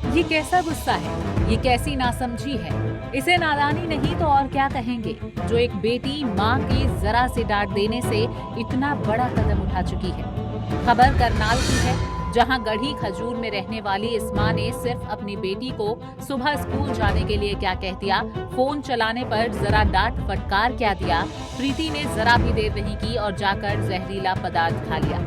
ये कैसा गुस्सा है, ये कैसी नासमझी है। इसे नादानी नहीं तो और क्या कहेंगे, जो एक बेटी माँ के जरा से डांट देने से इतना बड़ा कदम उठा चुकी है। खबर करनाल की है, जहां गढ़ी खजूर में रहने वाली इस माँ ने सिर्फ अपनी बेटी को सुबह स्कूल जाने के लिए क्या कह दिया, फोन चलाने पर जरा डांट फटकार क्या दिया, प्रीति ने जरा भी देर नहीं की और जाकर जहरीला पदार्थ खा लिया।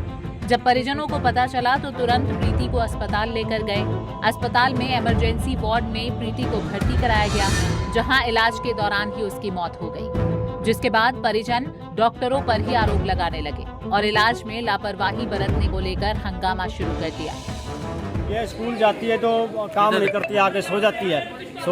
जब परिजनों को पता चला तो तुरंत प्रीति को अस्पताल लेकर गए। अस्पताल में इमरजेंसी वार्ड में प्रीति को भर्ती कराया गया, जहां इलाज के दौरान ही उसकी मौत हो गई, जिसके बाद परिजन डॉक्टरों पर ही आरोप लगाने लगे और इलाज में लापरवाही बरतने को लेकर हंगामा शुरू कर दिया। ये स्कूल जाती है तो काम नहीं करती, आके सो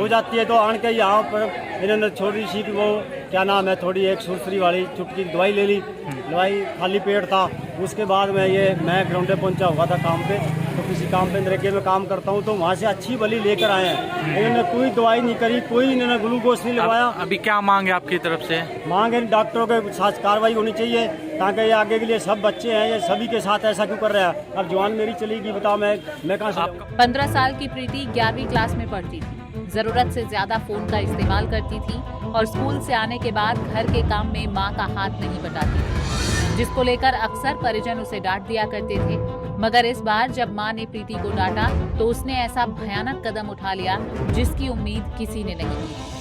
जाती है तो आन के यहाँ पर इन्होंने छोटी सी वो क्या नाम है, थोड़ी एक सुरसरी वाली चुटकी दवाई ले ली। दवाई खाली पेट था। उसके बाद मैं ग्राउंड पहुंचा हुआ था काम पे, तो किसी काम पे नरेगे में काम करता हूँ, तो वहाँ से अच्छी भली लेकर आए हैं। इन्होंने कोई दवाई नहीं करी, कोई इन्होंने ग्लूकोज नहीं लगवाया। अभी क्या मांग है आपकी तरफ से? मांग है डॉक्टरों के साथ कार्रवाई होनी चाहिए, ताकि ये आगे के लिए सब बच्चे हैं, ये सभी के साथ ऐसा क्यों कर रहा है। अब जवान मेरी चलेगी, बताओ मैं कहाँ से। 15 साल की प्रीति 11वीं क्लास में पढ़ती थी, जरूरत से ज्यादा फोन का इस्तेमाल करती थी और स्कूल से आने के बाद घर के काम में मां का हाथ नहीं बटाती थी, जिसको लेकर अक्सर परिजन उसे डांट दिया करते थे। मगर इस बार जब मां ने प्रीति को डांटा तो उसने ऐसा भयानक कदम उठा लिया जिसकी उम्मीद किसी ने नहीं की।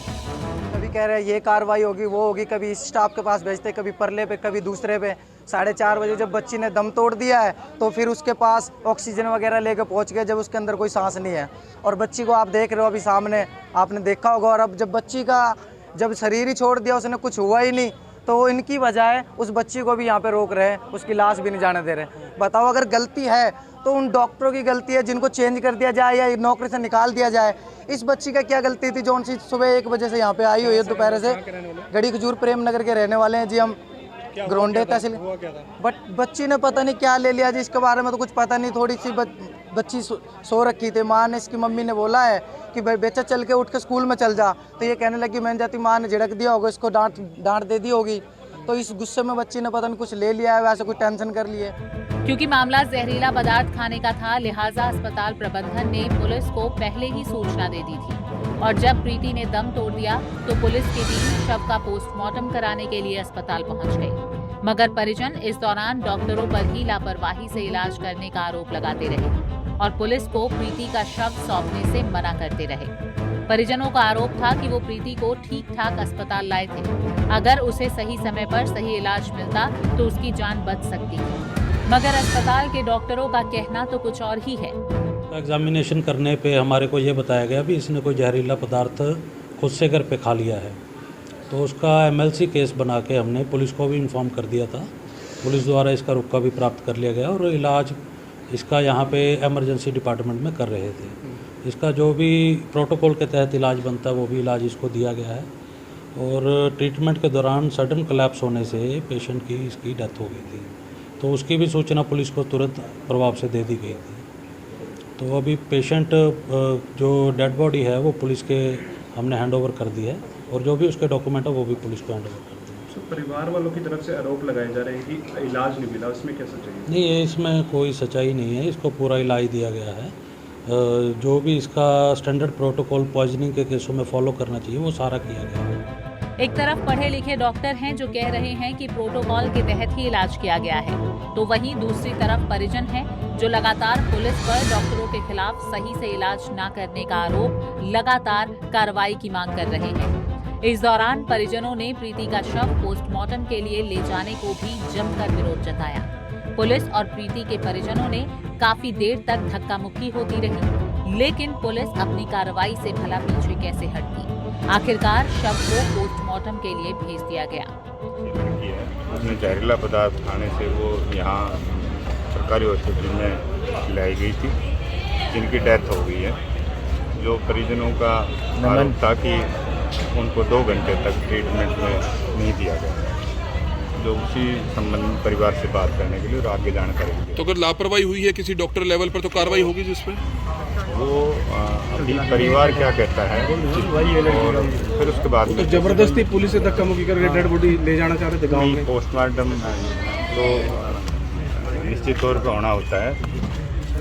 कभी कह रहे ये कार्रवाई होगी, वो होगी, कभी स्टाफ के पास भेजते, कभी परले पे, कभी दूसरे पे। 4:30 बजे जब बच्ची ने दम तोड़ दिया है तो फिर उसके पास ऑक्सीजन वगैरह लेकर पहुंच गए, जब उसके अंदर कोई सांस नहीं है। और बच्ची को आप देख रहे हो अभी सामने, आपने देखा होगा। और अब जब बच्ची का जब शरीर ही छोड़ दिया, उसने कुछ हुआ ही नहीं, तो वो इनकी बजाय उस बच्ची को भी यहाँ पे रोक रहे हैं, उसकी लाश भी नहीं जाने दे रहे। बताओ, अगर गलती है तो उन डॉक्टरों की गलती है, जिनको चेंज कर दिया जाए या नौकरी से निकाल दिया जाए। इस बच्ची का क्या गलती थी जो उनसी सुबह 1 बजे से यहाँ पे आई हुई है, दोपहर से। गढ़ी खजूर प्रेम नगर के रहने वाले हैं जी हम, ग्रोंडे तहसील। बट बच्ची ने पता नहीं क्या ले लिया जी, इसके बारे में तो कुछ पता नहीं। थोड़ी सी बच्ची सो रखी थी, माँ ने, इसकी मम्मी ने बोला है कि भाई बेटा चल के उठ के स्कूल में चल जा, तो ये कहने लगी मैं जाती। माँ ने झिड़क दिया होगा, इसको डांट दे दी होगी, तो इस गुस्से में बच्ची ने पता नहीं कुछ ले लिया है, वैसे कुछ टेंशन कर लिए। क्योंकि मामला जहरीला पदार्थ खाने का था, लिहाजा अस्पताल प्रबंधन ने पुलिस को पहले ही सूचना दे दी थी और जब प्रीति ने दम तोड़ दिया तो पुलिस की टीम शव का पोस्टमार्टम कराने के लिए अस्पताल पहुंच गई। मगर परिजन इस दौरान डॉक्टरों पर ही लापरवाही से इलाज करने का आरोप लगाते रहे और पुलिस को प्रीति का शव सौंपने से मना करते रहे। परिजनों का आरोप था कि वो प्रीति को ठीक ठाक अस्पताल लाए थे, अगर उसे सही समय पर सही इलाज मिलता तो उसकी जान बच सकती थी। मगर अस्पताल के डॉक्टरों का कहना तो कुछ और ही है। एग्जामिनेशन करने पे हमारे को ये बताया गया भी इसने कोई जहरीला पदार्थ खुद से घर पे खा लिया है, तो उसका MLC केस बना के हमने पुलिस को भी इन्फॉर्म कर दिया था। पुलिस द्वारा इसका रुक्का भी प्राप्त कर लिया गया और इलाज इसका यहाँ पे इमरजेंसी डिपार्टमेंट में कर रहे थे। इसका जो भी प्रोटोकॉल के तहत इलाज बनता है वो भी इलाज इसको दिया गया है और ट्रीटमेंट के दौरान सडन कोलैप्स होने से पेशेंट की इसकी डेथ हो गई थी, तो उसकी भी सूचना पुलिस को तुरंत प्रभाव से दे दी गई थी। तो अभी पेशेंट जो डेड बॉडी है वो पुलिस के हमने हैंडओवर कर दी है और जो भी उसके डॉक्यूमेंट है वो भी पुलिस को हैंडओवर कर दिए। परिवार वालों की तरफ से आरोप लगाए जा रहे हैं कि इलाज नहीं मिला, इसमें क्या सच्चाई है? नहीं, इसमें कोई सच्चाई नहीं है, इसको पूरा इलाज दिया गया है। जो भी इसका स्टैंडर्ड प्रोटोकॉल पॉइजनिंग के केसों में फॉलो करना चाहिए वो सारा किया गया है। एक तरफ पढ़े लिखे डॉक्टर हैं जो कह रहे हैं कि प्रोटोकॉल के तहत ही इलाज किया गया है, तो वहीं दूसरी तरफ परिजन हैं जो लगातार पुलिस पर डॉक्टरों के खिलाफ सही से इलाज न करने का आरोप, लगातार कार्रवाई की मांग कर रहे हैं। इस दौरान परिजनों ने प्रीति का शव पोस्टमार्टम के लिए ले जाने को भी जमकर विरोध जताया। पुलिस और प्रीति के परिजनों ने काफी देर तक धक्का मुक्की होती रही, लेकिन पुलिस अपनी कार्रवाई से भला पीछे कैसे हटती। आखिरकार शव को पोस्टमार्टम के लिए भेज दिया गया। उसने जहरीला पदार्थ खाने से वो यहाँ सरकारी हॉस्पिटल में लाई गई थी, जिनकी डेथ हो गई है। जो परिजनों का आरोप था कि उनको 2 घंटे तक ट्रीटमेंट में नहीं दिया गया, जो उसी संबंध परिवार से बात करने के लिए और आगे जानकारी दी। तो अगर लापरवाही हुई है किसी डॉक्टर लेवल पर तो कार्रवाई होगी जिस पर वो अभी परिवार क्या कहता है और फिर उसके बाद तो जबरदस्ती पुलिस से धक्का मुक्की करके डेड बॉडी ले जाना चाह रहे थे गाँव में। पोस्टमार्टम तो निश्चित तौर पर होना होता है,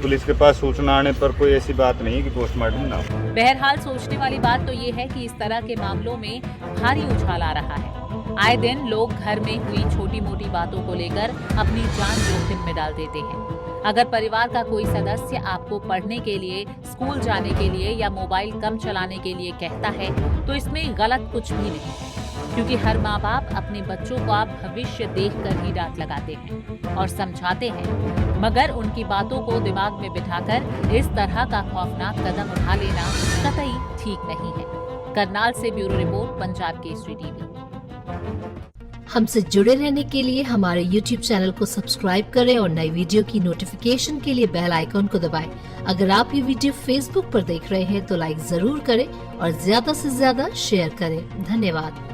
पुलिस के पास सूचना आने पर कोई ऐसी बात नहीं है कि पोस्टमार्टम ना हो। बहरहाल सोचने वाली बात तो ये है कि इस तरह के मामलों में भारी उछाल आ रहा है। आए दिन लोग घर में हुई छोटी मोटी बातों को लेकर अपनी जान जोखिम में डाल देते हैं। अगर परिवार का कोई सदस्य आपको पढ़ने के लिए, स्कूल जाने के लिए या मोबाइल कम चलाने के लिए कहता है तो इसमें गलत कुछ भी नहीं है, क्योंकि हर माँ बाप अपने बच्चों का भविष्य देखकर ही डांट लगाते हैं और समझाते हैं, मगर उनकी बातों को दिमाग में बिठाकर इस तरह का खौफनाक कदम उठा लेना कतई ठीक नहीं है। करनाल से bureau report, Punjab Kesari TV. हमसे जुड़े रहने के लिए हमारे YouTube चैनल को सब्सक्राइब करें और नई वीडियो की नोटिफिकेशन के लिए बेल आइकॉन को दबाएं। अगर आप ये वीडियो Facebook पर देख रहे हैं तो लाइक जरूर करें और ज्यादा से ज्यादा शेयर करें। धन्यवाद।